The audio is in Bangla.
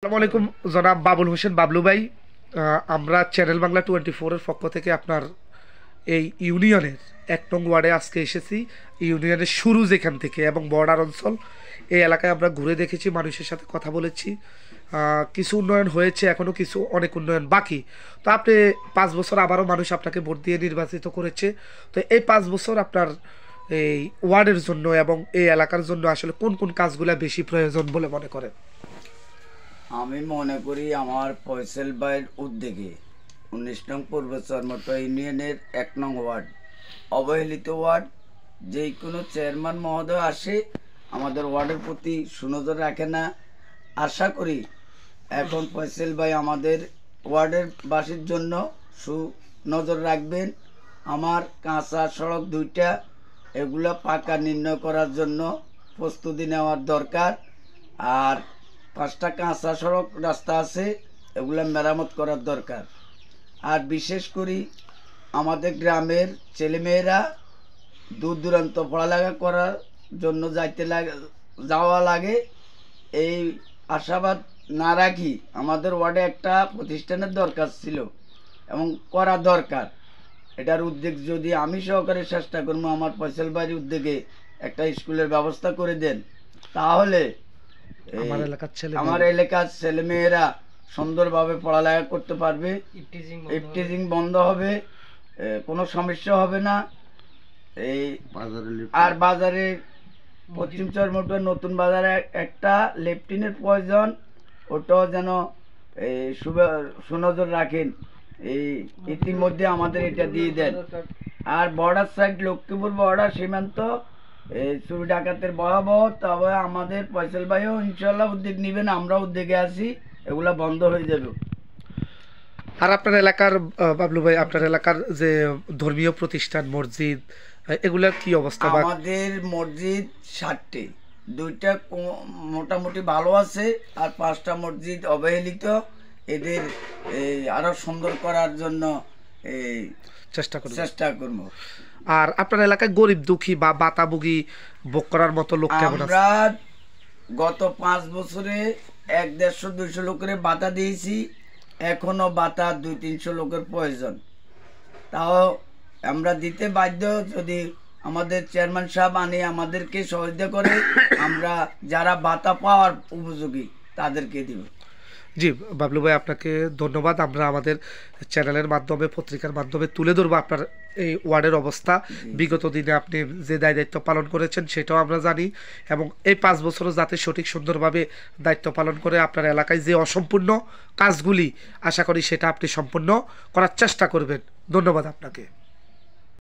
আসসালামু আলাইকুম জনাব বাবুল হোসেন বাবলু ভাই। আমরা চ্যানেল বাংলা 24-এর পক্ষ থেকে আপনার এই ইউনিয়নের 1 নং ওয়ার্ডে আজকে এসেছি। ইউনিয়নের শুরু যেখান থেকে এবং বর্ডার অঞ্চল এই এলাকায় আমরা ঘুরে দেখেছি, মানুষের সাথে কথা বলেছি। কিছু উন্নয়ন হয়েছে, এখনও কিছু অনেক উন্নয়ন বাকি। তো আপনি 5 বছর আবারও মানুষ আপনাকে ভোট দিয়ে নির্বাচিত করেছে। তো এই 5 বছর আপনার এই ওয়ার্ডের জন্য এবং এই এলাকার জন্য আসলে কোন কোন কাজগুলো বেশি প্রয়োজন বলে মনে করেন? আমি মনে করি আমার ফয়সাল ভাইয়ের উদ্যোগে 19 নং পূর্ব চরমটা ইউনিয়নের 1 নং ওয়ার্ড অবহেলিত ওয়ার্ড, যে কোনো চেয়ারম্যান মহোদয় আসে আমাদের ওয়ার্ডের প্রতি সুনজর রাখে না। আশা করি এখন ফয়সাল ভাই আমাদের ওয়ার্ডের বাসীর জন্য সুনজর রাখবেন। আমার কাঁচা সড়ক 2টা, এগুলা পাকা নির্ণয় করার জন্য প্রস্তুতি নেওয়ার দরকার। আর 5টা কাঁচা সড়ক রাস্তা আছে, এগুলা মেরামত করার দরকার। আর বিশেষ করে আমাদের গ্রামের ছেলেমেয়েরা দূর দূরান্ত পড়ালেখা করার জন্য যাওয়া লাগে, এই আশাবাদ না রাখি আমাদের ওয়ার্ডে একটা প্রতিষ্ঠানের দরকার ছিল এবং করা দরকার। এটার উদ্যোগ যদি আমি সহকারে চেষ্টা করবো, আমার ফয়সাল ভাইয়ের উদ্যোগে একটা স্কুলের ব্যবস্থা করে দেন, তাহলে আমার এলাকার ছেলেমেয়েরা সুন্দরভাবে পড়ালেখা করতে পারবে, ইফটিজিং বন্ধ হবে, কোনো সমস্যা হবে না। এই আর বাজারে পশ্চিম চরমোটর নতুন বাজারে একটা লেফটিনের প্রয়োজন, ওটাও যেন সুনজর রাখেন। এই ইতিমধ্যে আমাদের এটা দিয়ে দেন। আর বর্ডার সাইড লক্ষ্মীপুর বর্ডার সীমান্ত চুরি ডাকাতের ভয়াবহ, তবে আমাদের ফয়সাল ভাইও ইনশাল্লাহ উদ্যোগ নেবেন, আমরা উদ্যোগে আছি, এগুলা বন্ধ হয়ে যাবে। আর আপনার এলাকার বাবলু ভাই, আপনার এলাকার যে ধর্মীয় প্রতিষ্ঠান মসজিদ, এগুলার কি অবস্থা? আমাদের মসজিদ 7টি, 2টা মোটামুটি ভালো আছে, আর 5টা মসজিদ অবহেলিত। এদের আরো সুন্দর করার জন্য চেষ্টা করব। আর আপনার এলাকায় গরিব দুঃখী বা বাতাভোগী ভোগ করার মতো লোক কেমন আছে? আমরা গত 5 বছরে 100-150 লোকের বাতা দিয়েছি, এখনো বাতা 200-300 লোকের প্রয়োজন। তাও আমরা দিতে বাধ্য, যদি আমাদের চেয়ারম্যান সাহেব আনি আমাদেরকে সহযোগিতা করে, আমরা যারা বাতা পাওয়ার উপযোগী তাদেরকে দিব। জি বাবলু ভাই, আপনাকে ধন্যবাদ। আমরা আমাদের চ্যানেলের মাধ্যমে, পত্রিকার মাধ্যমে তুলে ধরবো আপনার এই ওয়ার্ডের অবস্থা। বিগত দিনে আপনি যে দায়িত্ব পালন করেছেন সেটাও আমরা জানি, এবং এই 5 বছরও যাতে সঠিক সুন্দরভাবে দায়িত্ব পালন করে আপনার এলাকায় যে অসম্পূর্ণ কাজগুলি, আশা করি সেটা আপনি সম্পূর্ণ করার চেষ্টা করবেন। ধন্যবাদ আপনাকে।